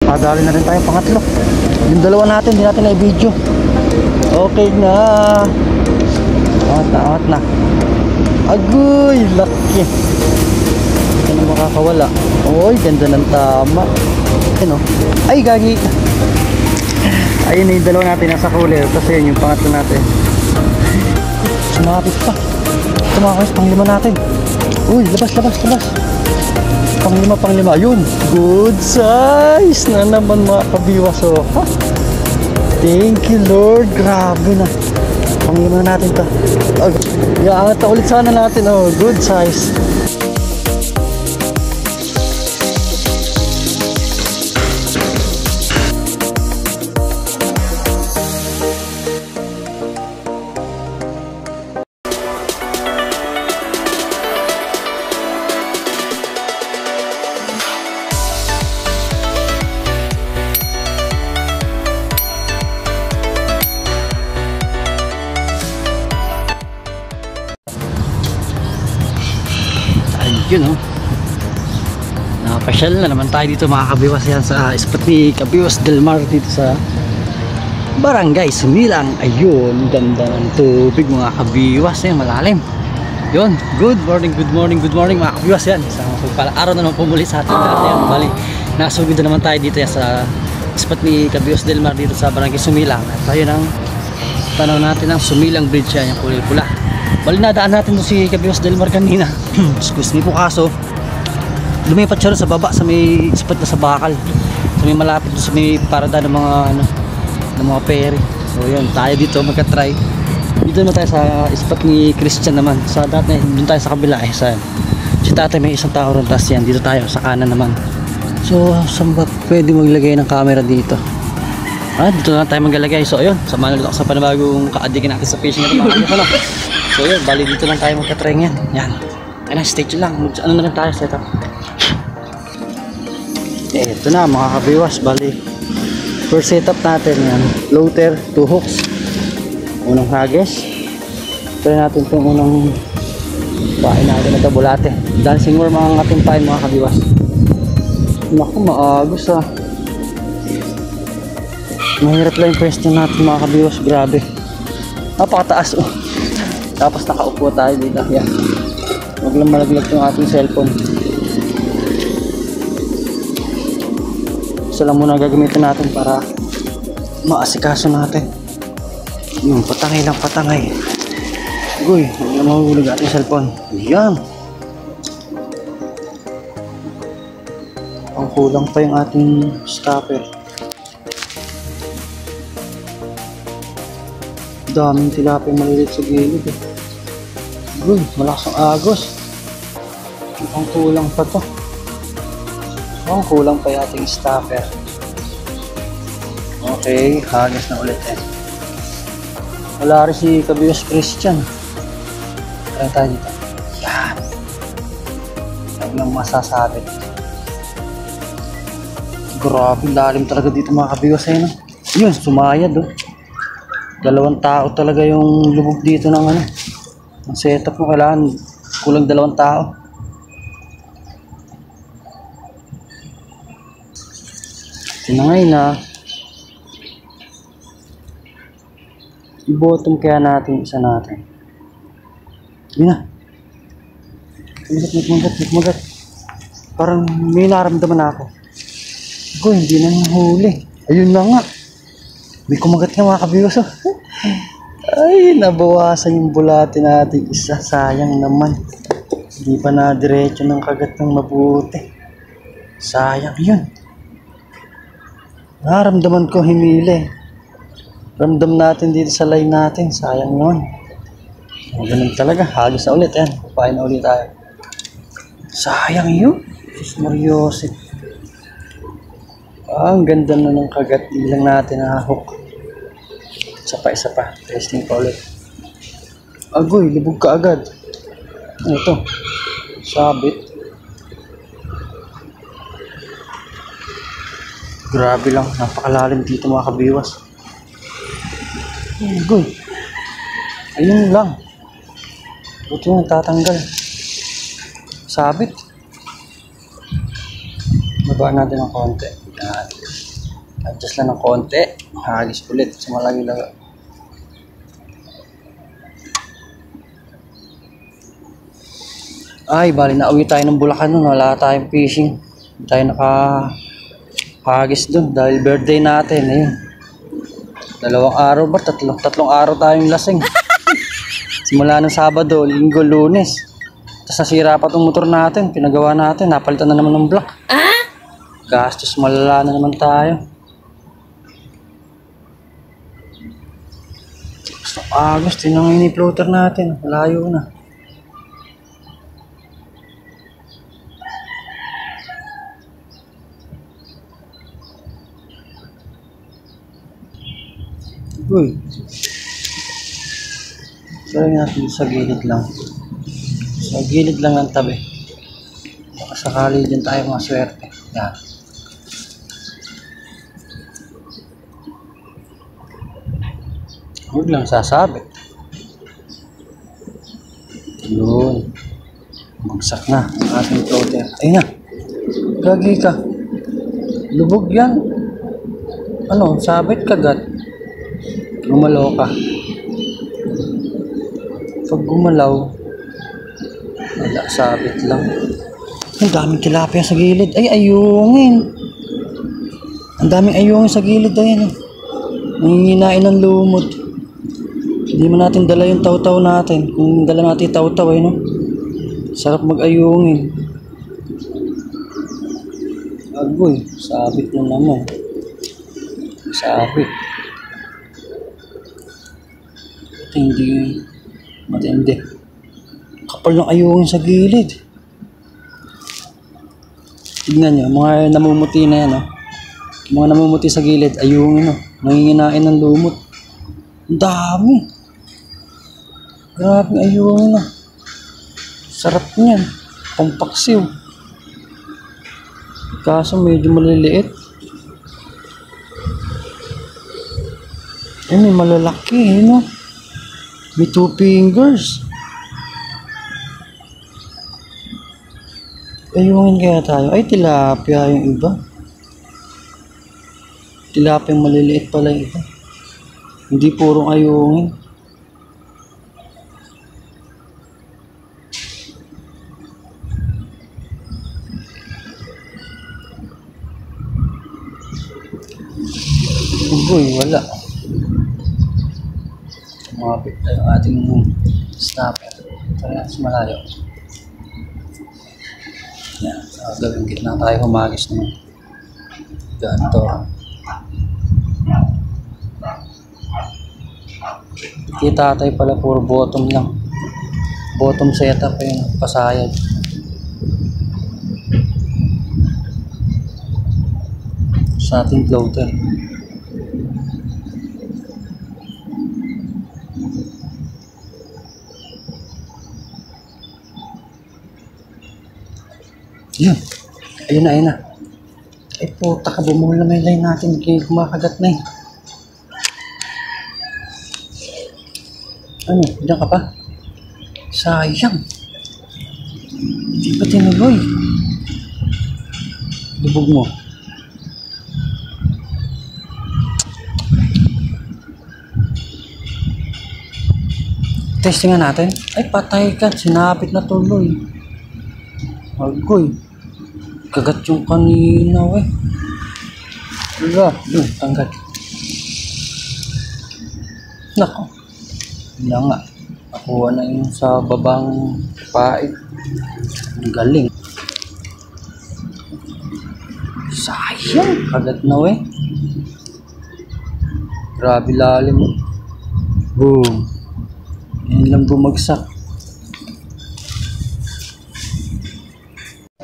Nakadali na rin tayo pangatlo. Yung dalawa natin, hindi natin na-video. Okay na. Angat na. Agoy, laki. Hindi na makakawala. Oy, ganda ng tama. Ano? Ay, gagi. Ayun na yung dalawa natin nasa cooler. Kasi yun yung pangatlo natin. Sumapit pa. Tumakos, panglima natin. Uy, labas. Panglima. Ayun, good size na naman mga kabiwas. Oh, ha? Thank you Lord. Grabe na. Panglima na natin to. Iaangat ulit sana natin. Oh, good size. Yun oh, nakapasyal na naman tayo dito mga kabiwas. Yan sa spot ni Kabiwas Del Mar dito sa Barangay Sumilang. Ayun, ganda ng tubig mga kabiwas. Yan, malalim. Yun, good morning mga kabiwas. Yan, isang pala araw na naman pumuli sa atin dati. Yan, bali, nasugod na naman tayo dito yan sa spot ni Kabiwas Del Mar dito sa Barangay Sumilang. At tayo ng tanaw natin ang Sumilang Bridge yan, yung kulay pula. Bali, nadaan natin doon si Kabiwas Del Mar kanina. Excuse me po, kaso lumipat siya sa baba sa may spot na sa bakal, sa may malapit doon sa may parada ng mga ng mga ferry. So yun, tayo dito magka-try. Dito naman tayo sa spot ni Christian naman. Sa dati, doon tayo sa kabila sa si tatay may isang tao ron. Tapos yan, dito tayo sa kanan naman. So saan ba pwede maglagay ng camera dito? Dito na tayo maglalagay. So ayun, samahan ulit ako sa panibagong kaadikin natin sa fishing natin mga kabiwas. So yun, bali dito lang tayo magka-try yan. Yan. Ayun, stay tuned lang. Ano na lang tayo setup. Ito na mga kabiwas. Bali, first setup natin yan. Floater, 2 hooks. Unang haggis. Try natin itong unang pain natin na tabulate. Dancing worm ang ating pain mga kabiwas. Naku, maagos ah. Mahirap lang yung question natin mga kabiwas. Grabe. Napakataas oh. Tapos nakaupo tayo dito. Yan. Huwag lang malaglag yung ating cellphone. Isa lang muna gagamitin natin para maasikaso natin. Yung patangay lang patangay. Uy, huwag lang mahulog ating cellphone. Yan. Ang kulang pa yung ating stopper. Daming tilapia malilit sa gilid eh. Uy, malakas ang agos. Ang kulang pa to. Ang kulang pa yung ating stopper. Okay, hagas na ulit eh. Wala rin si Kabiwas Christian. Try tayo dito. Yan. Huwag lang masasabi. Grabe, lalim talaga dito mga kabiwas eh, no? Yun, sumayad oh. 2 tao talaga yung lubog dito ng ano. Ang setup mo kailangan kulang 2 tao. Tinangay na. I-bottom kaya natin isa natin. Yun na. Magat. Parang may naramdaman ako. Ko, hindi na huli. Ayun na nga. May kumagat nga mga kabiwas oh. Ay, nabawasan yung bulate natin isa. Sayang naman. Hindi pa na diretso ng kagat ng mabuti. Sayang yun. Naramdaman ko himili. Ramdam natin dito sa line natin. Sayang nun. Ganun talaga. Hagis na ulit. Yan. Papain na ulit tayo. Sayang yun. Diyos Mariosi. Ang ganda na ng kagat. Bilang natin na hook. Isa pa. Testing pa ulit. Agoy, libog ka agad. Ano ito? Sabit. Grabe lang. Napakalalim dito mga kabiwas. Agoy. Ayun lang. Buti yung tatanggal. Sabit. Baba natin ng konti. Yan. Adjust lang ng konti. Hagis ulit sa malaki lang. Ay, bali na uwi tayo ng Bulacan nun. Wala tayong fishing. Hindi tayo nakahagis dun dahil birthday natin. Ayun. 2 araw ba? Tatlong araw tayong lasing. Simula ng Sabado, Linggo, Lunes. Tapos nasira pa itong motor natin. Pinagawa natin. Napalitan na naman ng block. Gastos malala na naman tayo. Gusto nang ini-floater natin. Malayo na. Uy. Try natin sa gilid lang. Sa gilid lang ng tabi. Baka sakali din tayo maswerte. Yan. Huwag lang sasabit. Yun. Magsak na ang ating floater. Ayun na. Gagi ka. Lubog yan. Ano? Sabit kagat. Gumalaw ka. Pag gumalaw, wala, sabit lang. Ang daming tilapia sa gilid. Ay, ayungin. Ang daming ayungin sa gilid. Ayan. Nanginginain ng lumot. Hindi mo natin dala yung taw-taw natin. Kung dala natin taw-taw, no? Sarap mag-ayungin. Agoy, sabit na naman. Sabit. Ito hindi matindi. Kapal ng ayungin sa gilid. Tignan nyo, mga namumuti na yan, no? Mga namumuti sa gilid, ayungin, no? Nanginginain ng lumot. Ang dami. Grabe, ayungin, no? Sarap niyan. Pampaksiw. Kaso medyo maliliit. May malalaki, no? May 2 fingers. Ayungin kaya tayo. Ay, tilapia yung iba. Tilapia yung maliliit pala yung iba. Hindi purong ayungin. Uy, wala. Mapit na yung ating snapper. Tara na sa malayo. Yan. Gawin gitna tayo humagis naman. Ganito. Kita tayo pala puro bottom lang. Bottom setup yung pasayad. Sa ating floater. Yun. Ayun na, ayun na. Ay puta ka, bumuli na may line natin. Kaya kumakagat na eh. Ano? Diyan ka pa? Sayang. Hindi pa tinuloy. Lubog mo. Testingan natin. Ay patay ka. Sinapit na tuloy. Agoy. Kagat yung kanina eh. Wala. Yun, tanggal. Nako. Wala nga. Nakuha na yung sa babang pait. Ang galing. Sayang. Kagat na eh. Grabe lalim. Boom. Yan lang bumagsak.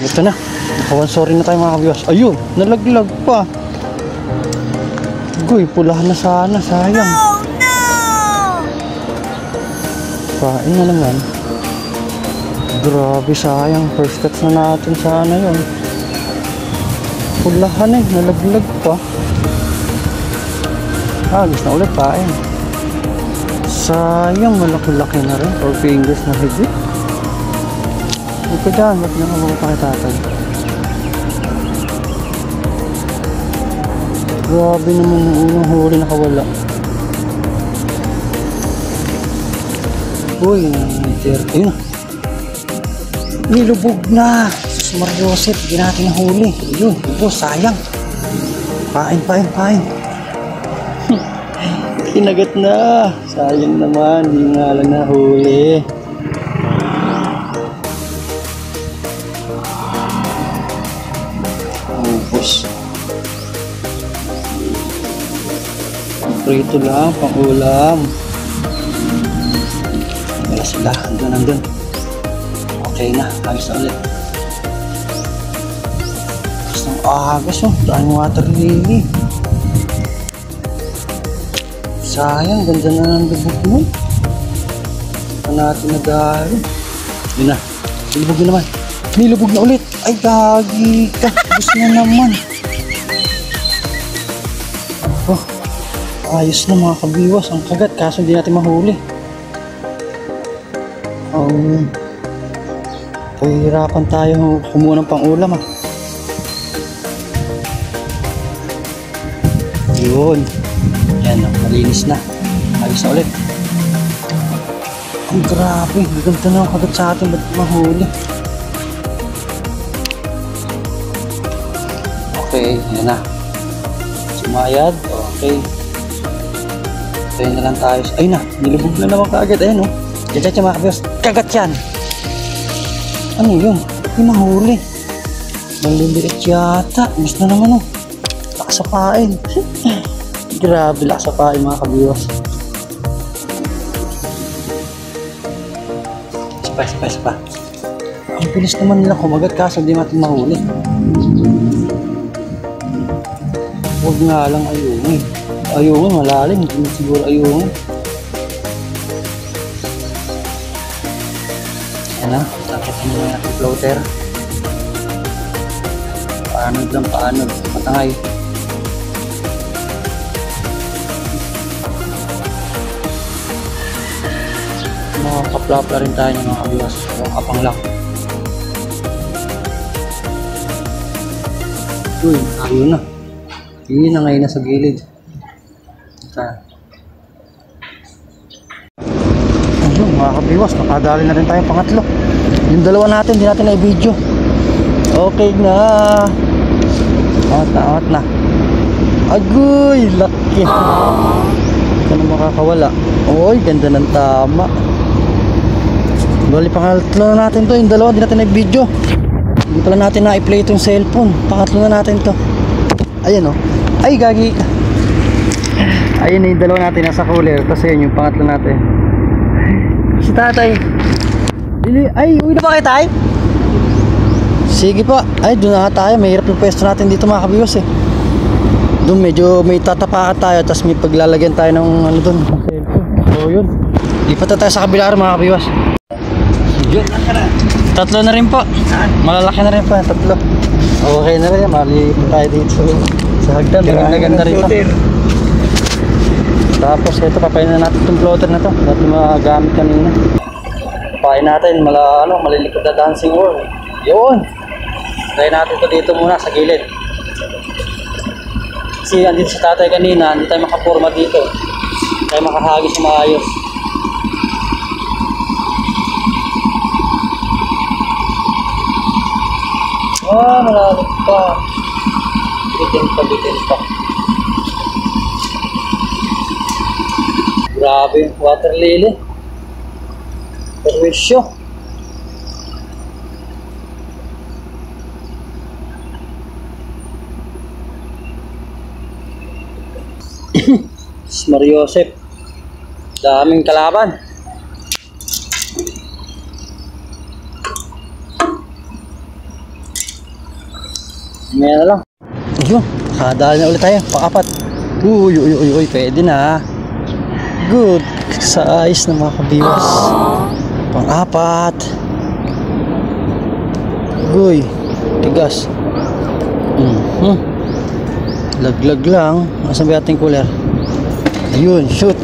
Ito na. Sorry na tayo mga kabiwas. Ayun, nalaglag pa. Goy, pulahan na sana. Sayang. Oh, no! Kain na naman. Grabe, sayang. First cuts na natin sana yun. Pulahan eh. Nalaglag pa. Gusto na ulit kain. Sayang, malaki-laki na rin. 4 fingers na higit. Huwag ka dyan, ba't nang mabuta kay tatay? Grabe naman yung huli nakawala. Uy, ayun. Nilubog na. Sus Mariosep, hindi natin nahuli. Ayun, ito, sayang. Pain. Kinagat na. Sayang naman, hindi nga lang nahuli. Ubus. Prito lang, pang ulam. Wala sila, andun. Okay na, ayos na ulit. Tapos ng agas oh, dahil water lily. Sayang, ganda na ng lubog mo. Ito natin nag-aaral. Yun na, nilubog na naman. Nilubog na ulit. Ay, gagi ka. Gusto na naman. Oh, ayos na mga kabiwas. Ang kagat, kaso hindi natin mahuli. Pahihirapan tayo kumuha ng pang-ulam ah. Yun. Yan, malinis na. Ayos na ulit. Ang grabe, ganda na ang kagat sa atin, ba't mahuli? Okay, yan na. Sumayad, okay. Tayo na lang tayo. Ay na, nilubog na naman kaagad. Ayan o. Diyan mga kabiyos, kagat yan. Ano yun? Hindi mahuli. Maliliit yata. Mas na naman o. Lakasapain. Grabe, lakasapain mga kabiyos. Sapa. Ang bilis naman nila kumagat kaso hindi natin mahuli. Huwag nga lang ayungin. Ayungin, malalim. Hindi mo siguro ayungin. Yan na. Tapos mo natin floater. Paanod. Matangay. Makaplapla rin tayo ng mga kabiwas. Kapang lang. Uy, ayun na. Hindi na ngayon nasa gilid. Ayun mga kabiwas, nakadali na rin tayong pangatlo. Yung dalawa natin, hindi natin na-video. Okay na. Awat na. Agoy, laki. Ito na makakawala. Uy, ganda ng tama. Bali pangatlo na natin to. Yung dalawa, hindi natin na-video. Hindi pala natin na-play itong cellphone. Pangatlo na natin to. Ayan o. Ay, gagi. Ayun yung dalawa natin nasa cooler. Tapos yun yung pangatlo natin. Si tatay. Ay, uwi na ba kayo tay? Sige po. Ay, doon na tayo. Mahirap yung pwesto natin dito mga kabiwas eh. Doon medyo may tatapakan tayo. Tapos may paglalagyan tayo ng ano doon. So yun. Lipat na tayo sa kabila mga kabiwas. Yun. Tatlo na rin po. Malalaki na rin po. Tatlo. Okay na rin. Malipat tayo dito sa hagdan. Ganda rin po. Tapos ito, papain na natin itong floater na to. Natin magagamit kanina. Papain natin, malilikod na dancing world. Yun! Try natin ito dito muna sa gilid. Kasi andito sa tatay kanina, hindi tayo makapurma dito. Hindi tayo makahagis na maayos. Malalim pa. Bitin pa. Grabe yung water lily. Perwisyo. Mariosep. Daming kalaban. Meron na lang. Ayun, nakadali na ulit tayo. Pang-apat. Uy, pwede na. Good size na mga kabiwas. Pang-apat. Uy, tigas. Laglag lang. Nasaan ba ating cooler? Ayun, shoot.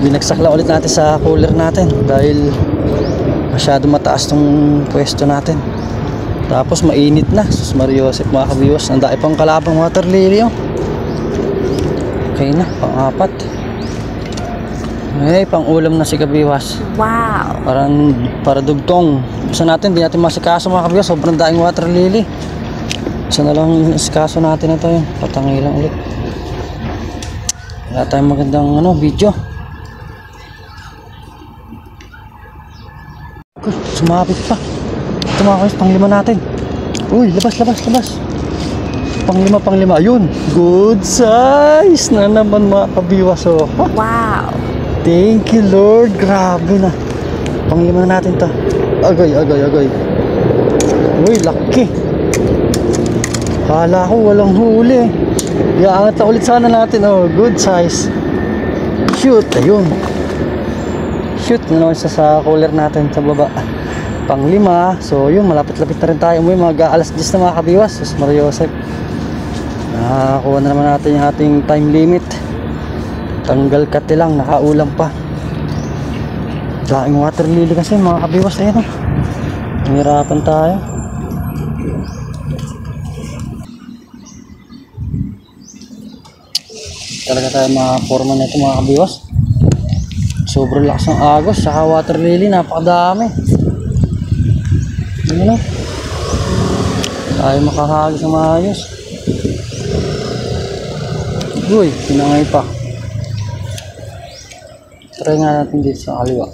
Binagsak lang ulit natin sa cooler natin dahil masyado mataas tong pwesto natin. Tapos mainit na. Sus Mariosep mga kabiwas. Ang dami pang kalabang water lily oh. Okay na, pang-apat. Eh, pang-ulam na si Kabiwas. Wow! Para dugtong. Isa natin, di natin masikaso mga Kabiwas. Sobrang daing water lily. Isa na lang isikaso natin na ito. Patangay lang ulit. Wala tayong magandang video. Sumapit pa. Ito mga Kabiwas, pang-lima natin. Uy, labas. Pang-lima. Ayun. Good size na naman mga Kabiwas. Oh. Wow! Thank you, Lord. Grabe na. Pang-lima natin to. Agay. Uy, laki. Kala ko walang huli. Iaangat na ulit sana natin. Oh, good size. Shoot. Ayun. Shoot. Ano sa cooler natin sa baba. Pang-lima. So, yun. Malapit-lapit na rin tayo. Umuwi, mga alas 10 na mga Kabiwas. Sus Maria Joseph. Nakakuha na naman natin yung ating time limit. Tanggal kati lang, nakaulam pa. Daing water lily kasi mga Kabiwas. Ayan o. Hirapan tayo. Talaga tayo mga forma na ito mga Kabiwas. Sobrang lakas ng agos. Saka water lily, napakadami. Ano na? Tayo makahagis ng maayos. Uy, pinangay pa. Try nga natin dito sa kaliwa.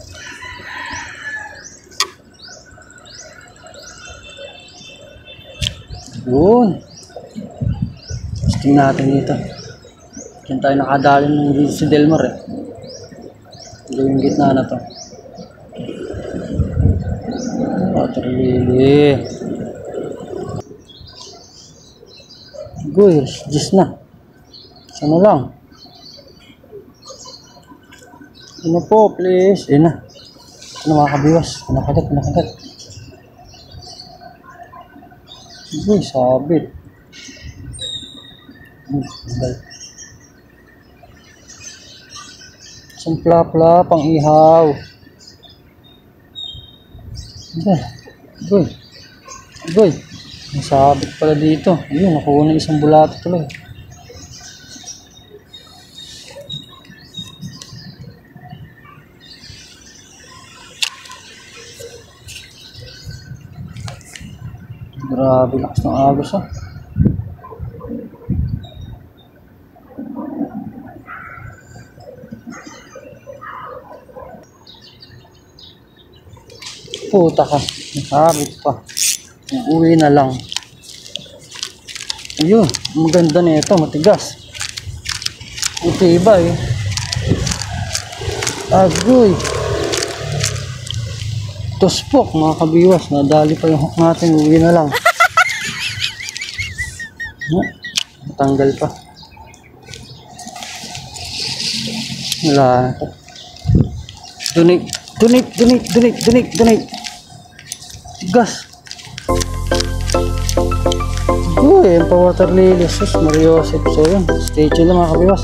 Yun. Testing natin dito. Diyan tayo nakadali ng dito si Delmar eh. Yung gitna na to. Water lily. Uy, just na. Sana lang. Ano po, please. Ayun na. Ano mga Kabiwas? Nakagat. Uy, sabit. Sampla-pla, pang ihaw. Uy. Nasabit pala dito. Ayun, nakuha na isang bulato tuloy. Grabe, lakas ng agos ah. Puta ka, nakabit pa. Uwi na lang. Ayun, maganda na ito, matigas. Itiba eh. Agoy. Tuspok mga Kabiwas, nadali pa yung hook natin, uwi na lang. Natanggal pa. Wala na ito. Donate. Gas. Uy, yung pa water lily. Sus Maria Joseph. So yun, stay tuned lang mga Kabiwas.